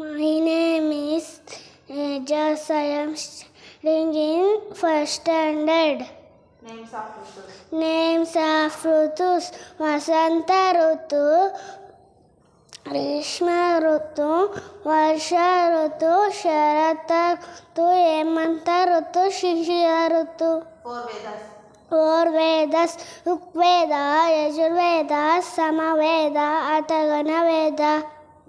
My name is Jas. I am studying in first standard. Names of Rutus. Names of Rutus: Vasanta Rutu, Grishma Rutu, Varsha Rutu, Sharata Rutu, Hemanta Rutu, Shishira Rutu. Four Vedas. 4 Vedas: Rigveda, Yajurveda, Samaveda, Atharvana Veda.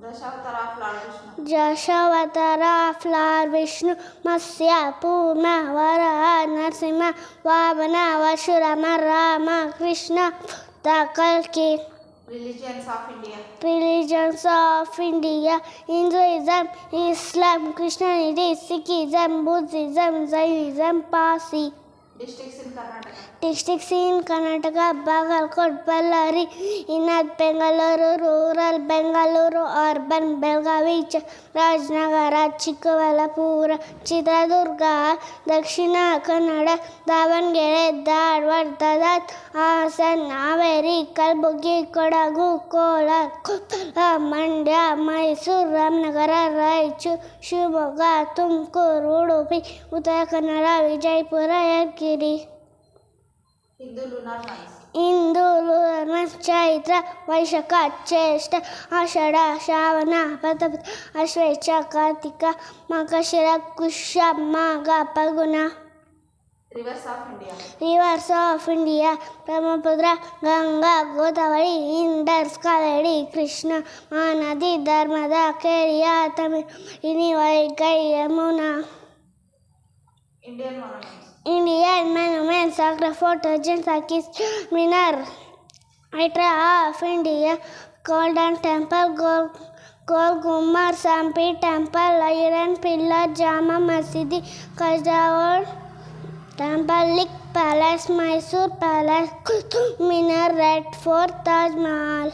Dashavatara of Lord Vishnu. Dashavatara of Lord Vishnu: Matsya, Purna, Varaha, Narasimha, Vamana, Vashurama, Rama, Krishna, Kalki. Religions of India. Religions of India: Hinduism, Islam, Christianity, Sikhism, Buddhism, Jainism, Parsi. Districts in Karnataka. Districts in Karnataka: Bagalkot, Ballari, Inad, Bengaluru rural, Bengaluru urban, Belgavi, Rajnagara, Chikkabalapura, Chitradurga, Dakshina Kannada, Davangere, Dharwad, Dadat, Hasan, Haveri, Kalbugi, Kodagu, Kolar, Koppal, Mandya, Mysore, Ramnagara, Raichur, Shivamogga, Tumkuru, Udupi, Uttara Kannada, Vijaypura, Yadgiri. Hindu lunar months. Hindu lunar months: Chaitra, Vaishakha, Jyeshta, Ashada, Shravana, Bhadrapada, Ashwecha, Kartika, Margashira, Pusha, Magha, Phalguna. Rivers of India. Rivers of India: Brahmaputra, Ganga, Godavari, Indus, Kaveri, Krishna, Mahanadi, Narmada, Keria, Tamimi, Vaigai, Yamuna. Indian monuments. Indian monuments: Agra Fort, Ajanta, Sakis, Minar, Hydra of India, Golden Temple, Gol Gumar, Sampi Temple, Iron Pillar, Jama Masjid, Kajawar Temple, Lik Palace, Mysore Palace, Qutub Minar, Red Fort, Taj Mahal.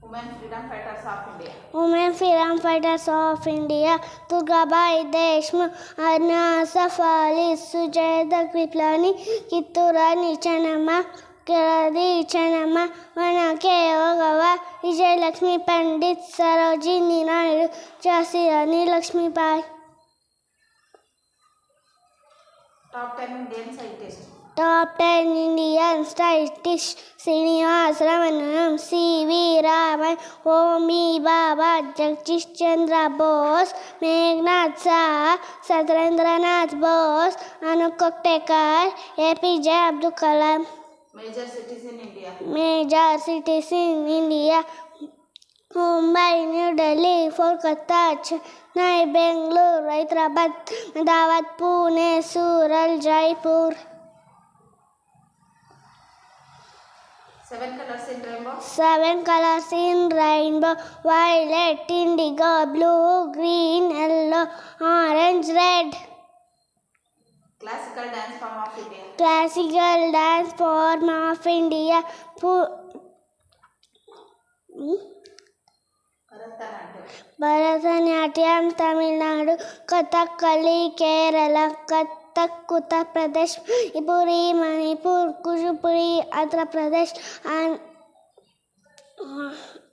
Women freedom fighters of India. Women freedom fighters of India: Durgabai Deshmukh, Arna Safali, Sujata Kriplani, Kitturani Channamma, Kiradi Channamma, Vanake Ogava, Vijay Lakshmi Pandit, Sarojini Naidu, Jhansi Rani Lakshmi Bai. Top 10 Indian scientists. Top 10 Indian scientists: Srinivas Ramanam, C.V. Raman, Homi Bhabha, Jagdish Chandra Bose, Meghnad Saha, Satyendranath Bose, Anu Koktekar, APJ Abdul Kalam. Major cities in India. Major cities in India: Mumbai, New Delhi, Kolkata, Chennai, Bangalore, Hyderabad, Ahmedabad, Pune, Surat, Jaipur. 7 colors in rainbow. 7 colors in rainbow: violet, indigo, blue, green, yellow, orange, red. Classical dance form of India. Classical dance form of India: Bharatanatyam, Tamil Nadu; Kathakali, Kerala; Kathak, Uttar Pradesh; Manipuri, Manipur; Kuchipudi, Andhra Pradesh; and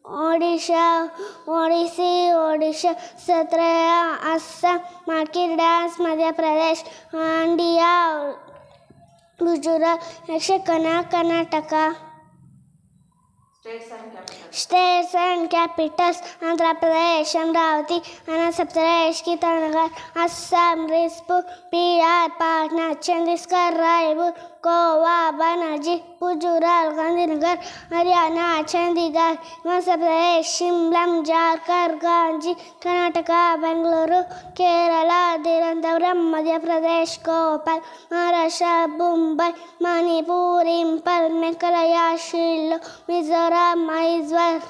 Odisha; Satraya, Assam; Makir dance, Madhya Pradesh; Handiya, Gujarat; Yakshagana, Karnataka. States and capitals. States and capitals: Andhra Pradesh, Amravati; Arunachal Pradesh, Itanagar; Assam, Dispur; Bihar, Patna; Chandigarh, Raipur; Goa, Panaji; Gujarat, Gandhinagar; Haryana, Chandigarh; Himachal Pradesh, Shimla; Jharkhand, Ranchi; Karnataka, Bengaluru; Kerala, Thiruvananthapuram; Madhya Pradesh, Bhopal; Maharashtra, Mumbai; Manipur, Impal; Meghalaya, Shillong; Mizoram, Mysore;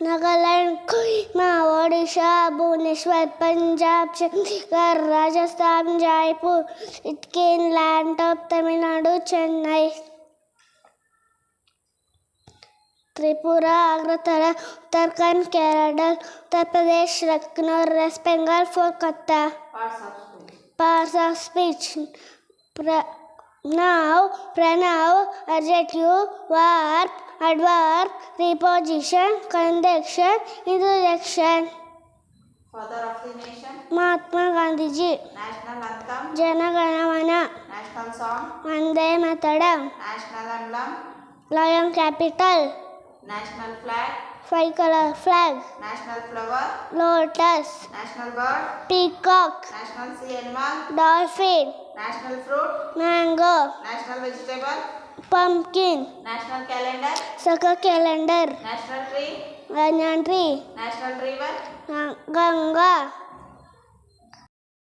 Nagaland, Kohima; Odisha, Bhubaneswar; Punjab, Chandigarh; Rajasthan, Jaipur; Sikkim, land of Tamil Nadu, Chennai; Tripura, Agartala; Uttarakhand, Kerala; Uttar Pradesh, Lucknow; West Bengal, Kolkata. Parts of speech. Pranav, adjective, verb, adverb, preposition, conjunction, interjection. Father of the nation. Mahatma Gandhiji. National anthem. Jana Gana Mana. National song. Vande Mataram. National emblem. Lion capital. National flag. 5 color flag. National flower. Lotus. National bird. Peacock. National sea animal. Dolphin. National fruit. Mango. National vegetable. Pumpkin. National calendar. Saka calendar. National tree. Banyan tree. National river. Ganga.